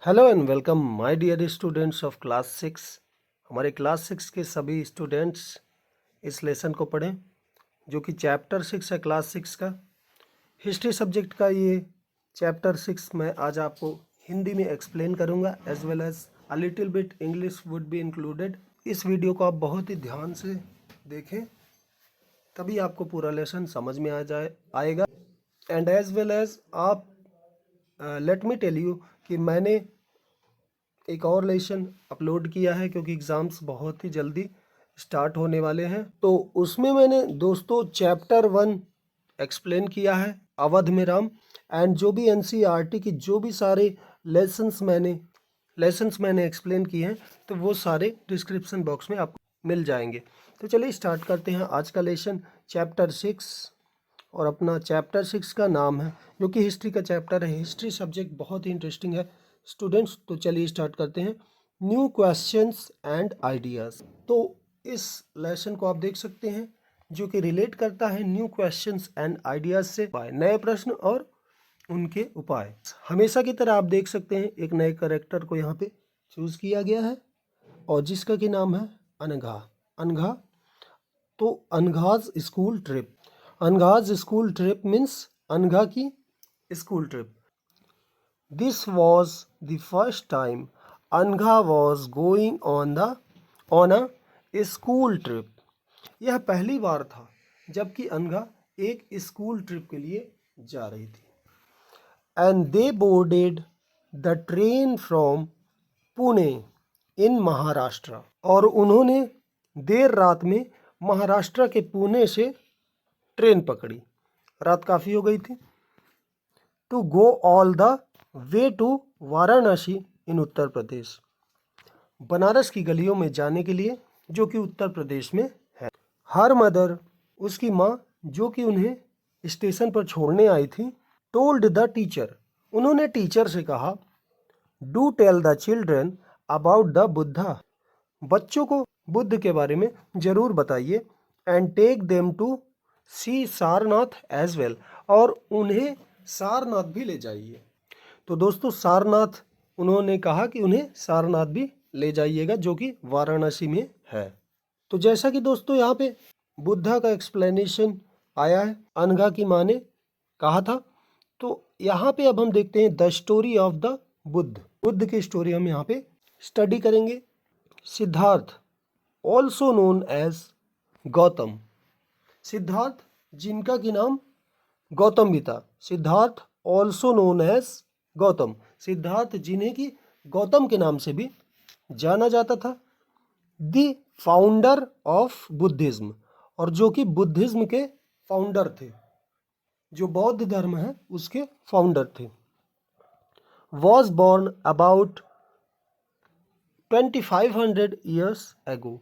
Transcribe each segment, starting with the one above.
Hello and welcome my dear students of class 6। हमारे class 6 के सभी स्टूडेंट्स इस लेसन को पढ़ें जो कि चैप्टर 6 है क्लास 6 का। हिस्ट्री सब्जेक्ट का ये चैप्टर 6 मैं आज आपको हिंदी में एक्सप्लेन करूंगा, as well as a little bit English would be included. इस वीडियो को आप बहुत ही ध्यान से देखें, तभी आपको पूरा लेसन समझ में आएगा। एंड एज वेल एज आप लेट मी टेल यू कि मैंने एक और लेसन अपलोड किया है क्योंकि एग्ज़ाम्स बहुत ही जल्दी स्टार्ट होने वाले हैं। तो उसमें मैंने दोस्तों चैप्टर 1 एक्सप्लेन किया है, अवध में राम। एंड जो भी एनसीईआरटी की जो भी सारे लेसन्स मैंने एक्सप्लेन किए हैं तो वो सारे डिस्क्रिप्शन बॉक्स में आपको मिल जाएंगे। तो चलिए स्टार्ट करते हैं आज का लेसन चैप्टर 6। और अपना चैप्टर 6 का नाम है, जो कि हिस्ट्री का चैप्टर है। हिस्ट्री सब्जेक्ट बहुत ही इंटरेस्टिंग है स्टूडेंट्स। तो चलिए स्टार्ट करते हैं, न्यू क्वेश्चंस एंड आइडियाज़। तो इस लेसन को आप देख सकते हैं जो कि रिलेट करता है न्यू क्वेश्चंस एंड आइडियाज़ से, नए प्रश्न और उनके उपाय। हमेशा की तरह आप देख सकते हैं एक नए करेक्टर को यहाँ पे चूज़ किया गया है और जिसका कि नाम है अनघा। अनघा, तो Anagha's school trip. Anagha's school trip means Anagha की school trip. This was the first time Anagha was going on a school trip. यह पहली बार था जबकि अनघा एक स्कूल ट्रिप के लिए जा रही थी। And they boarded the train from Pune in Maharashtra. और उन्होंने देर रात में महाराष्ट्र के पुणे से ट्रेन पकड़ी। रात काफ़ी हो गई थी। To go all the way to Varanasi in Uttar Pradesh. Banaras की गलियों में जाने के लिए, जो कि उत्तर प्रदेश में है। हर मदर, उसकी माँ जो कि उन्हें स्टेशन पर छोड़ने आई थी, टोल्ड द टीचर, उन्होंने टीचर से कहा, do tell the children about the Buddha, बच्चों को बुद्ध के बारे में ज़रूर बताइए। And take them to see Sarnath as well, और उन्हें सारनाथ भी ले जाइए। तो दोस्तों सारनाथ, उन्होंने कहा कि उन्हें सारनाथ भी ले जाइएगा जो कि वाराणसी में है। तो जैसा कि दोस्तों यहाँ पे बुद्धा का एक्सप्लेनेशन आया है, अनघा की माँ ने कहा था। तो यहाँ पे अब हम देखते हैं the story of the Buddha की स्टोरी हम यहाँ पे स्टडी करेंगे। Siddhartha, also known as Gautam. Siddhartha, जिनका कि नाम गौतम भी था। Siddhartha also known as Gautam, Siddhartha जिन्हें कि गौतम के नाम से भी जाना जाता था। द फाउंडर ऑफ बुद्धिज्म, और जो कि बुद्धिज्म के फाउंडर थे, जो बौद्ध धर्म है उसके फाउंडर थे। Was born about 2500 years ago,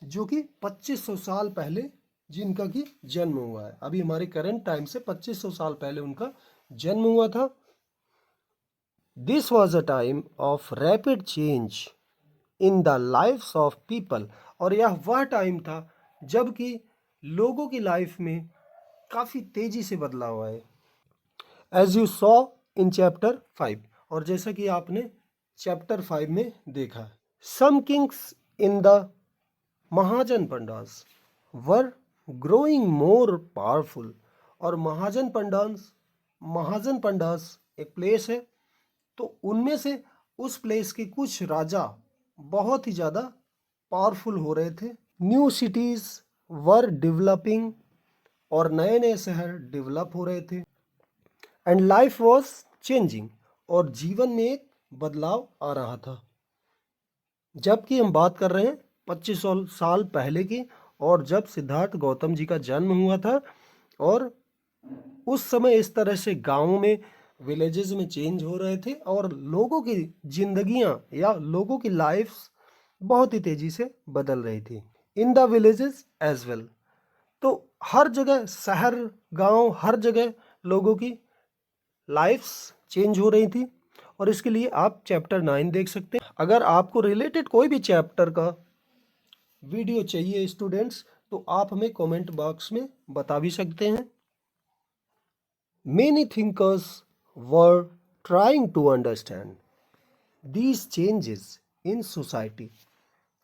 जो कि 2500 साल पहले जिनका कि जन्म हुआ है। अभी हमारे करंट टाइम से 2500 साल पहले उनका जन्म हुआ था। This was a time of rapid change in the lifes of people, और यह वह टाइम था जबकि लोगों की लाइफ में काफ़ी तेजी से बदलाव हुआ है। As you saw in chapter 5, और जैसा कि आपने चैप्टर 5 में देखा, some kings in the Mahajanapadas were growing more powerful. और महाजन पंडास एक प्लेस है, तो उनमें से उस प्लेस के कुछ राजा बहुत ही ज़्यादा पावरफुल हो रहे थे। न्यू सिटीज़ वर डेवलपिंग, और नए नए शहर डेवलप हो रहे थे। एंड लाइफ वॉज चेंजिंग, और जीवन में एक बदलाव आ रहा था। जबकि हम बात कर रहे हैं 2500 साल पहले की, और जब सिद्धार्थ गौतम जी का जन्म हुआ था, और उस समय इस तरह से गाँव में, विलेजेस में चेंज हो रहे थे, और लोगों की जिंदगियां या लोगों की लाइफ्स बहुत ही तेजी से बदल रही थी। In the villages as well, तो हर जगह, शहर गांव, हर जगह लोगों की लाइफ्स चेंज हो रही थी। और इसके लिए आप चैप्टर 9 देख सकते हैं। अगर आपको रिलेटेड कोई भी चैप्टर का वीडियो चाहिए स्टूडेंट्स, तो आप हमें कमेंट बॉक्स में बता भी सकते हैं। Many thinkers were trying to understand these changes in society.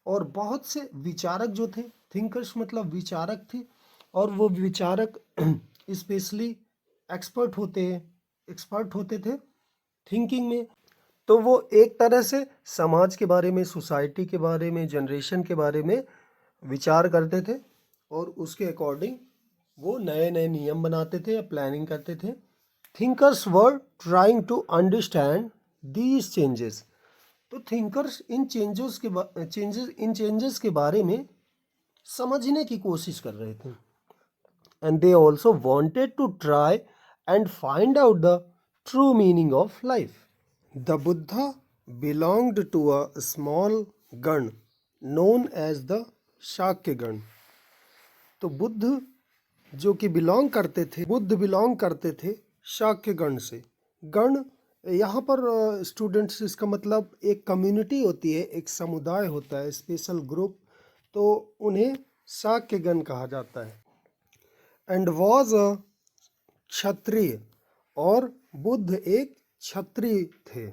और बहुत से विचारक जो थे, थिंकर्स मतलब विचारक थे, और वो विचारक स्पेशली एक्सपर्ट होते थे थिंकिंग में। तो वो एक तरह से समाज के बारे में, सोसाइटी के बारे में, जनरेशन के बारे में विचार करते थे, और उसके अकॉर्डिंग वो नए नए नियम बनाते थे या प्लानिंग करते थे। Thinkers were trying to understand these changes. तो थिंकर्स इन चेंजेस के बारे में समझने की कोशिश कर रहे थे। And they also wanted to try and find out the true meaning of life. The Buddha belonged to a small gana known as the Shakya gana. तो बुद्ध जो कि बिलोंग करते थे शाक्य गण से। गण यहाँ पर स्टूडेंट्स, इसका मतलब एक कम्युनिटी होती है, एक समुदाय होता है, स्पेशल ग्रुप, तो उन्हें शाक्य गण कहा जाता है। एंड वॉज अ क्षत्रिय, और बुद्ध एक क्षत्रिय थे।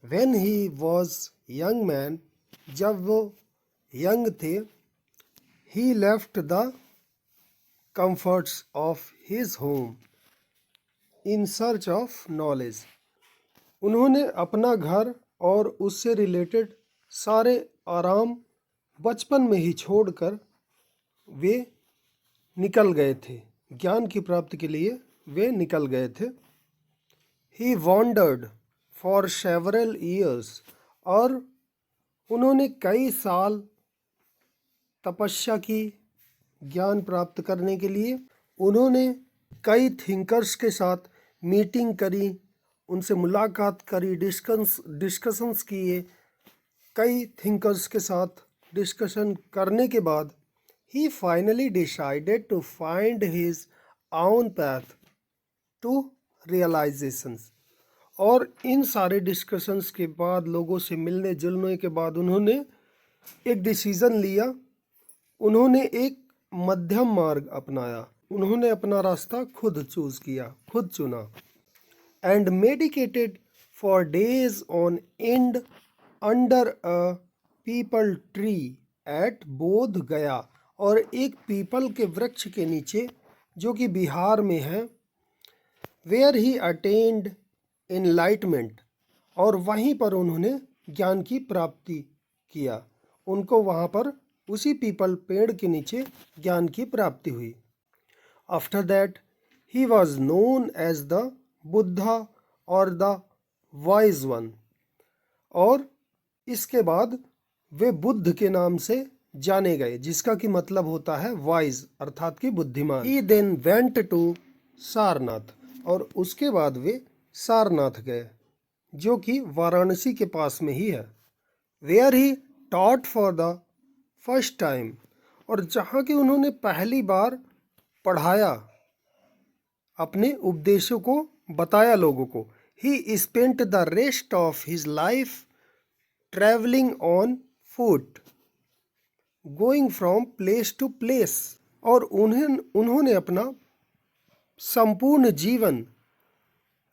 When he was young man, जब वो यंग थे, he left the comforts of his home in search of knowledge. उन्होंने अपना घर और उससे रिलेटेड सारे आराम बचपन में ही छोड़कर वे निकल गए थे, ज्ञान की प्राप्ति के लिए वे निकल गए थे। ही वॉन्डर्ड फॉर सेवरल ईयर्स, और उन्होंने कई साल तपस्या की ज्ञान प्राप्त करने के लिए। उन्होंने कई थिंकर्स के साथ मीटिंग करी, उनसे मुलाकात करी, डिस्कशंस किए। कई थिंकर्स के साथ डिस्कशन करने के बाद he finally decided to find his own path to realizations. और इन सारे डिस्कशंस के बाद, लोगों से मिलने जुलने के बाद, उन्होंने एक डिसीज़न लिया। उन्होंने एक मध्यम मार्ग अपनाया, उन्होंने अपना रास्ता खुद खुद चुना। And medicated for days on and under a people tree eight बोध गया। और एक पीपल के वृक्ष के नीचे, जो कि बिहार में है, वेयर ही अटेंड एनलाइटमेंट, और वहीं पर उन्होंने ज्ञान की प्राप्ति किया। उनको वहाँ पर उसी पीपल पेड़ के नीचे ज्ञान की प्राप्ति हुई। After that he was known as the Buddha और द वाइज वन। और इसके बाद वे बुद्ध के नाम से जाने गए, जिसका कि मतलब होता है वाइज, अर्थात कि बुद्धिमान। ही देन वेंट टू सारनाथ, और उसके बाद वे सारनाथ गए, जो कि वाराणसी के पास में ही है। Where he taught for the first time, और जहाँ कि उन्होंने पहली बार पढ़ाया, अपने उपदेशों को बताया लोगों को। He spent the rest of his life travelling on foot, going from place to place. और उन्होंने अपना संपूर्ण जीवन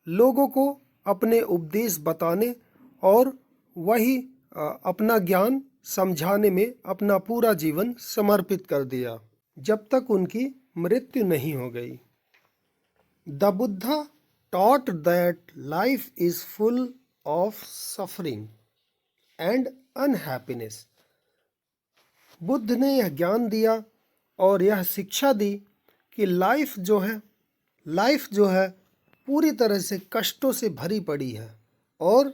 लोगों को अपने उपदेश बताने और वही अपना ज्ञान समझाने में अपना पूरा जीवन समर्पित कर दिया, जब तक उनकी मृत्यु नहीं हो गई। The Buddha taught that life is full of suffering and unhappiness। Buddha ने यह ज्ञान दिया और यह शिक्षा दी कि लाइफ जो है पूरी तरह से कष्टों से भरी पड़ी है, और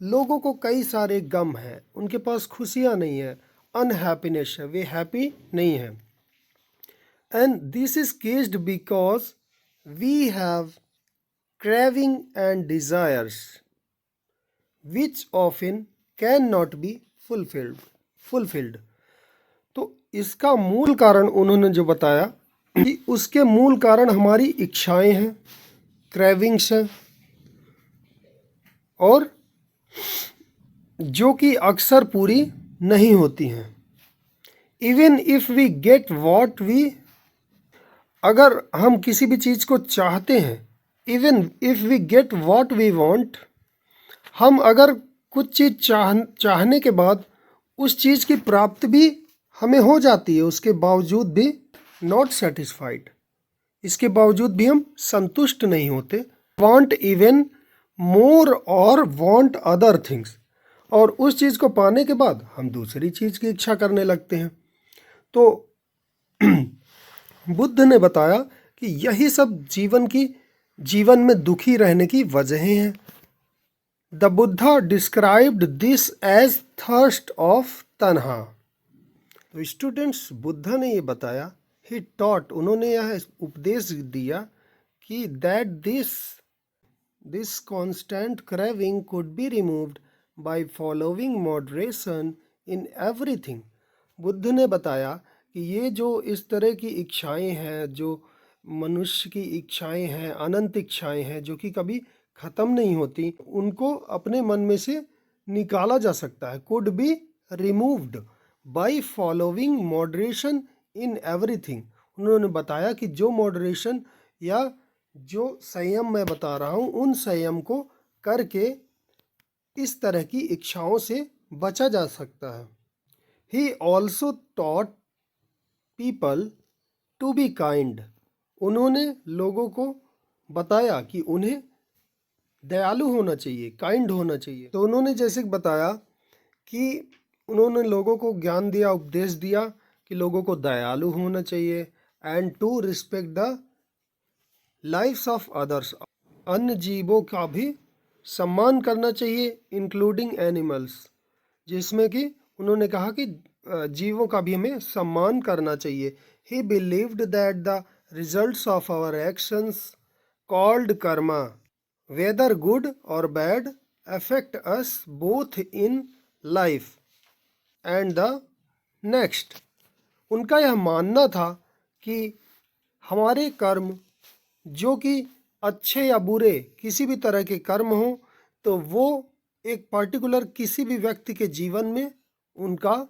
लोगों को कई सारे गम हैं, उनके पास खुशियाँ नहीं है, अनहैप्पीनेस है, वे हैप्पी नहीं हैं। And this is केस्ड because we have craving and desires which often cannot be fulfilled। तो इसका मूल कारण उन्होंने जो बताया कि उसके मूल कारण हमारी इच्छाएं हैं, क्रेविंग्स हैं, और जो कि अक्सर पूरी नहीं होती हैं। Even if we get what we, अगर हम किसी भी चीज़ को चाहते हैं, even if we get what we want, हम अगर कुछ चीज़ चाहने के बाद उस चीज़ की प्राप्ति भी हमें हो जाती है, उसके बावजूद भी नॉट सेटिस्फाइड, इसके बावजूद भी हम संतुष्ट नहीं होते। वांट इवन मोर और वांट अदर थिंग्स, और उस चीज़ को पाने के बाद हम दूसरी चीज़ की इच्छा करने लगते हैं। तो बुद्ध ने बताया कि यही सब जीवन में दुखी रहने की वजहें हैं। The Buddha described this as thirst of tanha. तो स्टूडेंट्स, बुद्धा ने ये बताया, ही टॉट, उन्होंने यह उपदेश दिया कि that this constant craving could be removed by following moderation in everything. Buddha ने बताया कि ये जो इस तरह की इच्छाएं हैं, जो मनुष्य की इच्छाएं हैं, अनंत इच्छाएं हैं जो कि कभी ख़त्म नहीं होती, उनको अपने मन में से निकाला जा सकता है। Could be removed by following moderation in everything. उन्होंने बताया कि जो मॉडरेशन या जो संयम मैं बता रहा हूँ, उन संयम को करके इस तरह की इच्छाओं से बचा जा सकता है। He also taught people to be kind. उन्होंने लोगों को बताया कि उन्हें दयालु होना चाहिए, काइंड होना चाहिए। तो उन्होंने जैसे बताया कि उन्होंने लोगों को ज्ञान दिया, उपदेश दिया कि लोगों को दयालु होना चाहिए, and to respect the lifes of others, अन्य जीवों का भी सम्मान करना चाहिए, इंक्लूडिंग एनिमल्स, जिसमें कि उन्होंने कहा कि जीवों का भी हमें सम्मान करना चाहिए। He believed that the results of our actions called karma, whether good or bad, affect us both in life and the next. उनका यह मानना था कि हमारे कर्म, जो कि अच्छे या बुरे किसी भी तरह के कर्म हों, तो वो एक पर्टिकुलर किसी भी व्यक्ति के जीवन में उनका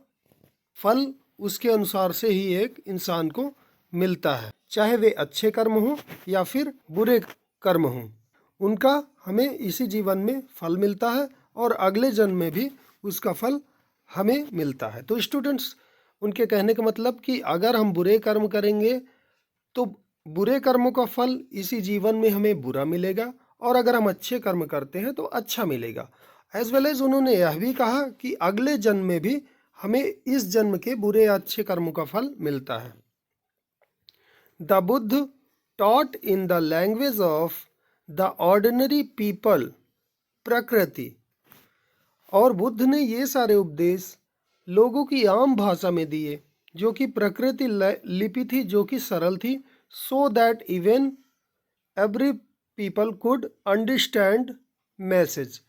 फल उसके अनुसार से ही एक इंसान को मिलता है, चाहे वे अच्छे कर्म हों या फिर बुरे कर्म हों, उनका हमें इसी जीवन में फल मिलता है और अगले जन्म में भी उसका फल हमें मिलता है। तो स्टूडेंट्स, उनके कहने का मतलब कि अगर हम बुरे कर्म करेंगे तो बुरे कर्मों का फल इसी जीवन में हमें बुरा मिलेगा, और अगर हम अच्छे कर्म करते हैं तो अच्छा मिलेगा। एज वेल एज उन्होंने यह भी कहा कि अगले जन्म में भी हमें इस जन्म के बुरे या अच्छे कर्मों का फल मिलता है। The Buddha taught in the language of the ordinary people प्रकृति, और बुद्ध ने ये सारे उपदेश लोगों की आम भाषा में दिए जो कि प्रकृति लिपि थी, जो कि सरल थी, so that even every people could understand message,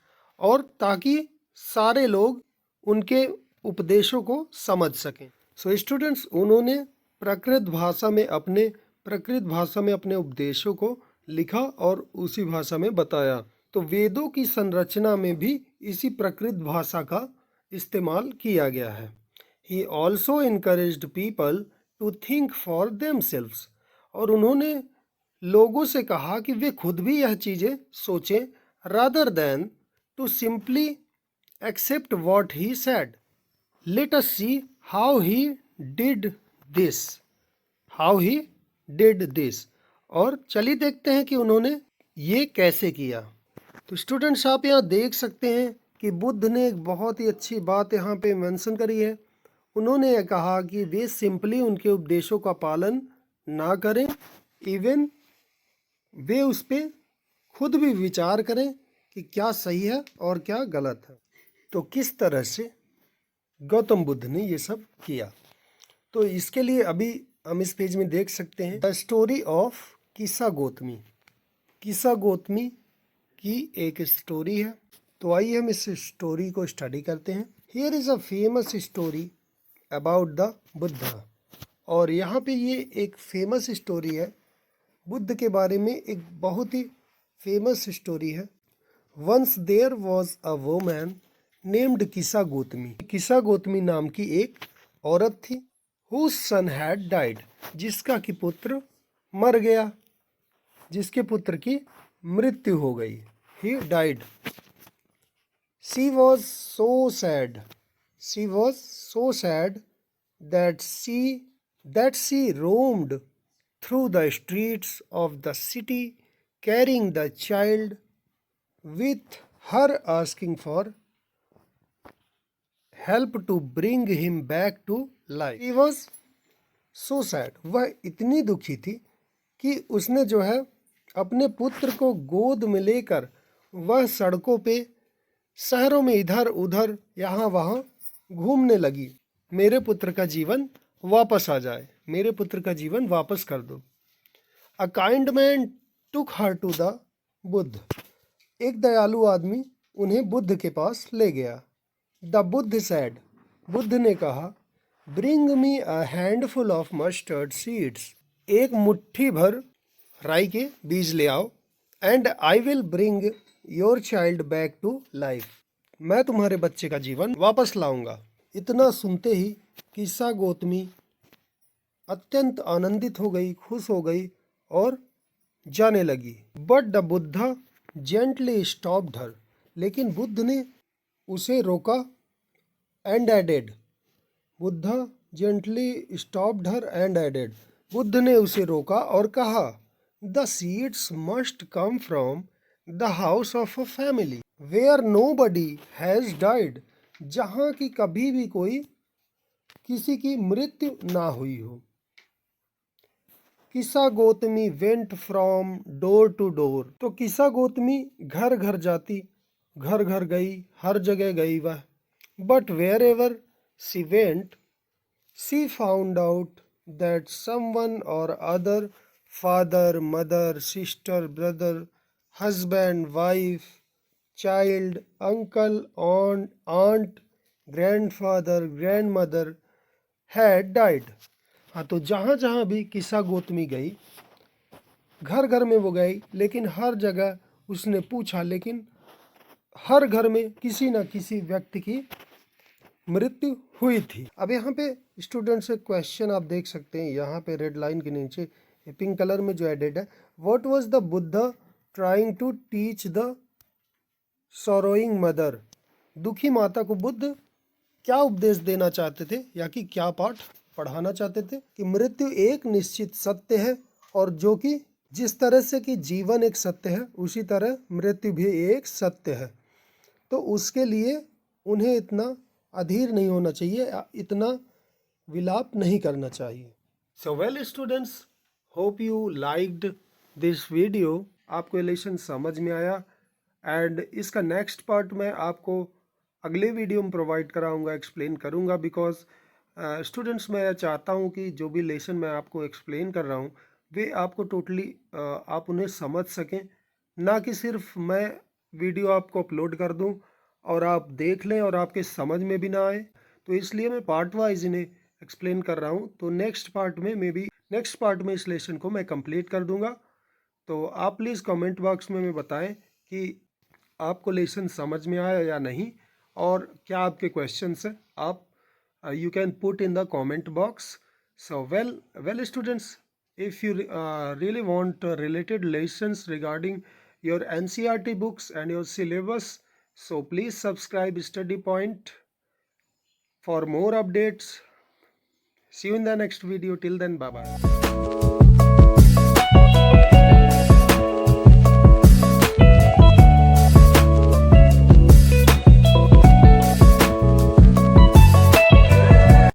और ताकि सारे लोग उनके उपदेशों को समझ सकें। सो स्टूडेंट्स, उन्होंने प्राकृत भाषा में अपने उपदेशों को लिखा और उसी भाषा में बताया। तो वेदों की संरचना में भी इसी प्राकृत भाषा का इस्तेमाल किया गया है। He also encouraged people to think for themselves, और उन्होंने लोगों से कहा कि वे खुद भी यह चीज़ें सोचें, rather than to simply accept what he said. Let us see how he did this, और चलिए देखते हैं कि उन्होंने ये कैसे किया। तो स्टूडेंट्स, आप यहाँ देख सकते हैं कि बुद्ध ने एक बहुत ही अच्छी बात यहाँ पे मेंशन करी है। उन्होंने यह कहा कि वे सिंपली उनके उपदेशों का पालन ना करें, इवन वे उस पर खुद भी विचार करें कि क्या सही है और क्या गलत है। तो किस तरह से गौतम बुद्ध ने ये सब किया, तो इसके लिए अभी हम इस पेज में देख सकते हैं द स्टोरी ऑफ किस्सा गौतमी। किस्सा गौतमी की एक स्टोरी है। तो आइए हम इस स्टोरी को स्टडी करते हैं। Here is a famous story about the Buddha, और यहाँ पे ये एक फेमस स्टोरी है, बुद्ध के बारे में एक बहुत ही फेमस स्टोरी है। Once there was a woman named Kisa Gotami. किस्सा गौतमी नाम की एक औरत थी, हुज सन हैड डाइड, जिसका कि पुत्र मर गया, जिसके पुत्र की मृत्यु हो गई, he died. She was so sad. She was so sad that she roamed through the streets of the city carrying the child with her, asking for help to bring him back to life. She was so sad. वह इतनी दुखी थी कि उसने जो है अपने पुत्र को गोद में लेकर वह सड़कों पे शहरों में इधर उधर यहाँ वहाँ घूमने लगी। मेरे पुत्र का जीवन वापस आ जाए, मेरे पुत्र का जीवन वापस कर दो। A kind man took her to the Buddha. एक दयालु आदमी उन्हें बुद्ध के पास ले गया। द बुद्ध सैड, बुद्ध ने कहा, bring me a handful of mustard seeds, एक मुट्ठी भर राई के बीज ले आओ। And I will bring your child back to life, मैं तुम्हारे बच्चे का जीवन वापस लाऊंगा। इतना सुनते ही किस्सा गौतमी अत्यंत आनंदित हो गई, खुश हो गई और जाने लगी। But the Buddha gently stopped her, लेकिन बुद्ध ने उसे रोका। And added, Buddha gently stopped her and added, Buddha ने उसे रोका और कहा, the seeds must come from the house of a family where nobody has died, जहाँ की कभी भी कोई किसी की मृत्यु ना हुई हो। Kisa Gotami went from door to door, तो किस्सा गौतमी घर घर जाती, घर घर गई, हर जगह गई वह। But wherever she went she found out that someone or other, father, mother, sister, brother, husband, wife, child, uncle, aunt, grandfather, grandmother had died. हाँ, तो जहाँ जहाँ भी किस्सा गौतमी गई, घर घर में वो गई, लेकिन हर जगह उसने पूछा, लेकिन हर घर में किसी न किसी व्यक्ति की मृत्यु हुई थी। अब यहाँ पे स्टूडेंट से क्वेश्चन आप देख सकते हैं, यहाँ पे रेड लाइन के नीचे पिंक कलर में जो एडेड है, what was the Buddha trying to teach the sorrowing mother, दुखी माता को बुद्ध क्या उपदेश देना चाहते थे या कि क्या पाठ पढ़ाना चाहते थे? कि मृत्यु एक निश्चित सत्य है और जो कि जिस तरह से कि जीवन एक सत्य है, उसी तरह मृत्यु भी एक सत्य है। तो उसके लिए उन्हें इतना अधीर नहीं होना चाहिए, इतना विलाप नहीं करना चाहिए। So well students, hope you liked this video. आपको ये लेसन समझ में आया एंड इसका नेक्स्ट पार्ट मैं आपको अगले वीडियो में प्रोवाइड कराऊंगा, एक्सप्लेन करूंगा। बिकॉज स्टूडेंट्स मैं चाहता हूं कि जो भी लेसन मैं आपको एक्सप्लेन कर रहा हूं वे आपको टोटली आप उन्हें समझ सकें, ना कि सिर्फ मैं वीडियो आपको अपलोड कर दूं और आप देख लें और आपके समझ में भी ना आए। तो इसलिए मैं पार्ट वाइज इन्हें एक्सप्लेन कर रहा हूं। तो नेक्स्ट पार्ट में इस लेसन को मैं कंप्लीट कर दूंगा। तो आप प्लीज़ कमेंट बॉक्स में बताएं कि आपको लेसन समझ में आया या नहीं और क्या आपके क्वेश्चंस हैं। आप you can put in the comment box. So well students, if you really want related lessons regarding your NCERT books and your syllabus, so please subscribe Study Point for more updates. See you in the next video. Till then, bye bye.